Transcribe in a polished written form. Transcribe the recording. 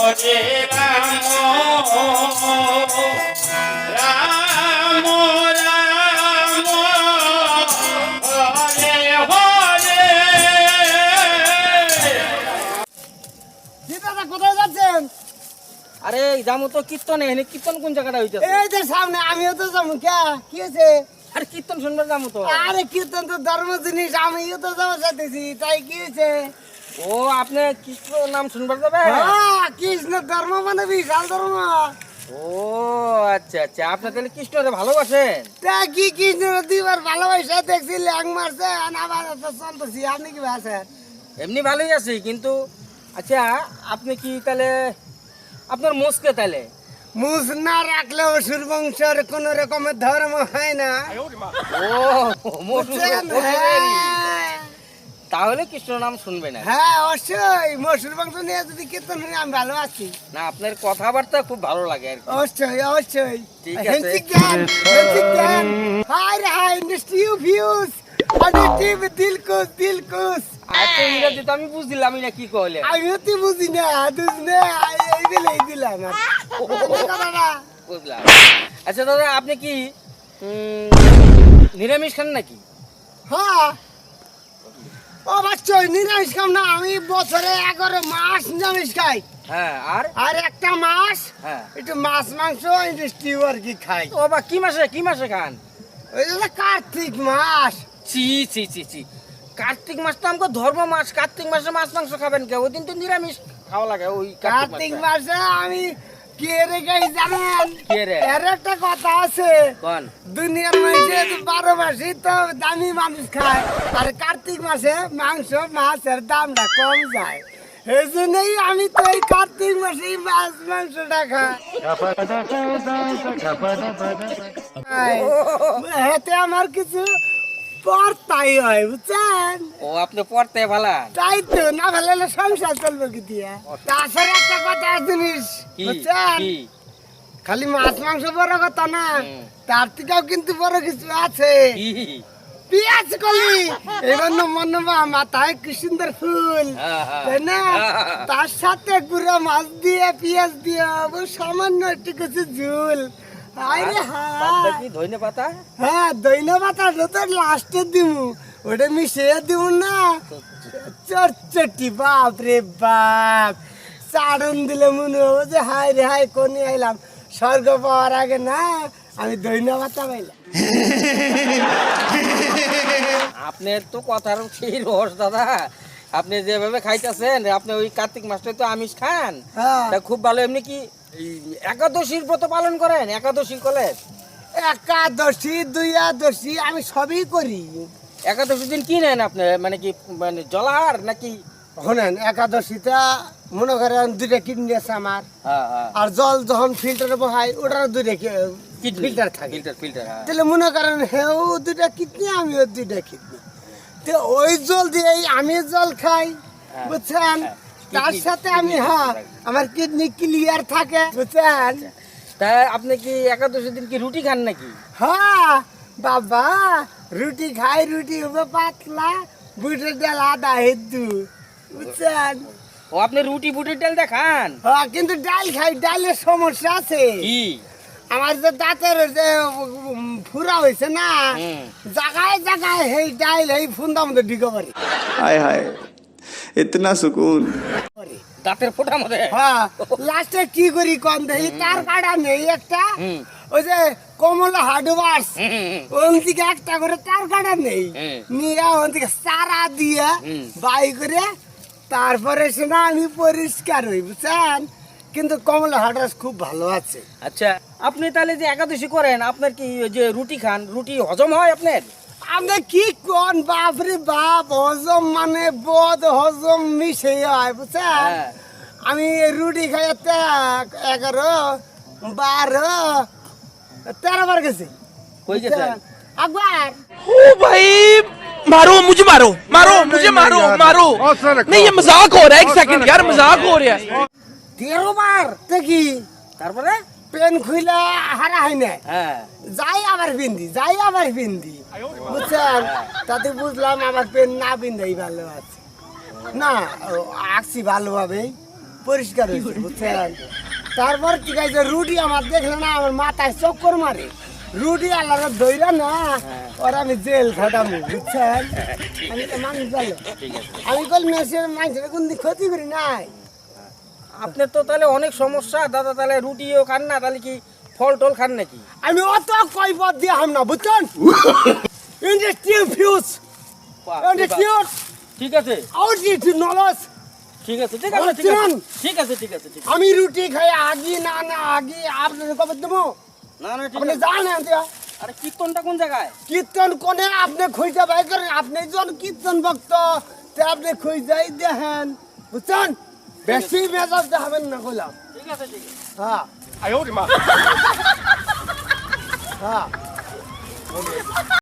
হরে রাম রাম রাম হরে হরে। দাদা কোথায় যাচ্ছেন? আরে যাবো তো কীর্তনে, এখানে কীর্তন কোন জায়গাটা হইছে? এই যে সামনে, আমিও তো যাবো। কে কি হয়েছে? আরে কীর্তন শুনবে যাবো তো। আরে কীর্তন তো ধর্ম জিনিস, আমিও তো যাবো চাইতেছি, তাই কি হয়েছে? ও আপনি কৃষ্ণ নাম শুনবার যাবে? হ্যাঁ, কৃষ্ণ ধর্ম মানে বিশাল ধর্ম। ও আচ্ছা আচ্ছা, আপনি তাহলে কৃষ্ণরে ভালোবাসেন? তা কি কৃষ্ণ দুইবার ভালোবাসা দেখছি, ল্যাং মারছে, আবার তো চলতেছি। আপনি কি ভাবছেন? এমনি ভালোই আছি, কিন্তু আচ্ছা আপনি কি তাহলে আপনার মোসকে তাহলে? মুখ না রাখলে অসুর বংশের কোন রকমের ধর্ম হয় না। ও বুঝছেন? তাহলে কৃষ্ণ নাম শুনবে না? হ্যাঁ অবশ্যই, মসুর বংশ নিয়ে যদি কীর্তন শুনি আমি ভালো আছি। না, আপনার কথাবার্তা খুব ভালো লাগে আর কি। অবশ্যই অবশ্যই। ঠিক আছে। হেন্সি জ্ঞান, হেন্সি জ্ঞান। হাই রে হাই, ইন্ডাস্ট্রি ভিউজ, অডিটিভ দিলকুশ দিলকুশ। আচ্ছা ইংরেজি তো আমি বুঝলাম না কি কইলে। আমিও তো বুঝি না, দুজনে এই দিলাম আর। দাদা বুঝলাম। আচ্ছা দাদা, আপনি কি নিরামিষ খান নাকি? হ্যাঁ অবশ্যই নিরামিষ খাম না, আমি বছরে 11 মাস নিরামিষ খাই। হ্যাঁ, আর একটা মাস হ্যাঁ। একটু মাছ মাংস ইন্ডাস্ট্রি আর কি খাই। ও বা কি মাসে খান? ওই যে কার্তিক মাস। চি চি চি চি, কার্তিক মাস তো আমাকে ধর্ম মাস। কার্তিক মাসে মাছ মাংস খাবেন কে? ওই দিন তো নিরামিষ খাওয়া লাগে ওই কার্তিক মাসে আমি কে রে গাই জানেন? কে রে? এর একটা কথা আছে, কোন? দুনিয়ার মাসে 12 মাসে তো দামি মানুষ খায়, আর কার্তিক মাসে মাংস মাছের দামটা কম যায়। এই জন্যই আমি তো এই কার্তিক মাসেই মাছ মাংসটা খাই। এতে আমার কিছু পড়তাই হয়, বুঝছেন? ও আপনি পড়তে ভালা? তাই তো, না ভালো হলে সংসার চলবে কি দিয়া? তাছাড়া একটা কথা জিনিস, কি বুঝছেন? কি? খালি মাছ মাংস বড় কথা না, তার থেকেও কিন্তু বড় কিছু আছে। কি? পেঁয়াজ কলি, এবার মনমা মাথায় কি সুন্দর ফুল, তাই না? তার সাথে গুঁড়া মাছ দিয়ে পেঁয়াজ দিয়ে আবার সামান্য একটু কিছু ঝুল। আরে বাদটা কি ধইনে পাতা? হ্যাঁ, দইনা পাতাটা তো লাস্টে দিমু, ওটা মিশিয়ে দিমু না। চটচটি, বাপ রে বাপ, চারণ দিলে মনে হবো যে হাই রে হাই কোনি আইলাম, স্বর্গ পাওয়ার আগে না আমি দইনা পাতা পাইলাম। আপনার তো কথার সেই রস দাদা। আপনি যেভাবে খাইতেছেন, আপনি ওই কার্তিক মাসটাই তো আমিষ খান, হ্যাঁ। তা খুব ভালো। এমনি কি এই একাদশীর ব্রত পালন করেন? একাদশী কলেজ একাদশী দুইয়াদশী আমি সবই করি। একাদশীর দিন কি নেন আপনি? মানে কি মানে জলাহার নাকি? শোনেন, একাদশীটা মনে করেন 2টা কিডনি আছে আমার, হ্যাঁ হ্যাঁ, আর জল যখন ফিল্টারে বহাই ওটার 2টা ফিল্টার থাকে। ফিল্টার হ্যাঁ। তাহলে মনে করেন হেও 2টা কিডনি, আমিও 2টা কিডনি, তো ওই জল দিয়েই আমি জল খাই, বুঝছেন? তার সাথে আমি আমার কিডনি ক্লিয়ার থাকে, বুঝছেন? তা আপনি কি একাদশীর দিন কি রুটি খান নাকি? হ্যাঁ বাবা, রুটি খাই, রুটি হবে পাতলা, বুটের ডাল আদা হেদ্দু, বুঝছেন? ও আপনি রুটি বুটের ডাল দিয়ে খান? হ্যাঁ, কিন্তু ডাল খাই, ডালের সমস্যা আছে। কি? আমার যে দাঁতের যে ফুরা হয়েছে না, জায়গায় জায়গায় এই ডাইল এই ফুন্দার মধ্যে ঢুকে পারি। हाय हाय इतना सुकून। দাঁতের ফোঁটার মধ্যে? হ্যাঁ, লাস্টে কি করি কম দেখি, তার কাটা নেই একটা, ওই যে কমলা হার্ডওয়ার্স ওন থেকে একটা করে তার কাটা নেই, নিয়ে ওন থেকে চারা দিয়ে বাই করে তারপরে সে না আমি পরিষ্কার হই, বুঝছেন? কিন্তু কমলা হার্ডওয়ার্স খুব ভালো আছে। আচ্ছা, আপনি তাহলে যে একাদশী করেন, আপনার কি ওই যে রুটি খান, রুটি হজম হয় আপনার? আমরা কি কোন বাপরে বাপ, হজম মানে বদ হজম মিশে হয়, বুঝছেন? আমি রুটি খাই 11, 12, 13 বার গেছি। কই গেছেন? একবার ओ भाई मारो मुझे, मारो मारो मुझे, मारो मारो। नहीं ये मजाक हो रहा है, एक सेकंड यार, मजाक हो रहा है। 13 বার দেখি, তারপরে পেন খুইলে হারা হয় না, হ্যাঁ যাই আবার বিন্দি, যাই আবার বিন্দি, বুঝছেন? তাতে বুঝলাম আমার পেন না বিন্দাই ভালো আছে, না আঁকছি ভালোভাবে, পরিষ্কার হয়েছে বুঝছেন। তারপর কি গাইছে রুটি আমার দেখলে না আমার মাথায় চক্কর মারে, রুটি আল্লাহ দইরা না ওরা আমি জেল খাটাবো বুঝছেন। আমি তো মানুষ ভালো, আমি কল মেসের মানুষের কোন দিক ক্ষতি করি নাই। আপনার তো তাহলে অনেক সমস্যা দাদা, তাহলে রুটিও খান না, তাহলে কি ফল টল খান নাকি? আমি অত কয়পদ দিয়ে হাম না বুঝছেন। ইন্ডাস্ট্রিয়াল ফিউজ, ইন্ডাস্ট্রিয়াল ঠিক আছে আউটরিচ নলেজ। ঠিক আছে ঠিক আছে ঠিক আছে ঠিক আছে ঠিক আছে ঠিক আছে। আমি রুটি খাই আগি না না আগি আপনাদের কবে দেবো না না ঠিক আপনি আছে। জানেন দিয়া আরে কীর্তনটা কোন জায়গায়? কীর্তন কোনে আপনি খুঁজে বাই করেন, আপনি যখন কীর্তন ভক্ত তে আপনি খুঁজেই দেখেন বুঝছেন। বেশি মেজাজ দেখাবেন না কইলাম। ঠিক আছে ঠিক আছে। হ্যাঁ 哎呦我的妈！ হ্যাঁ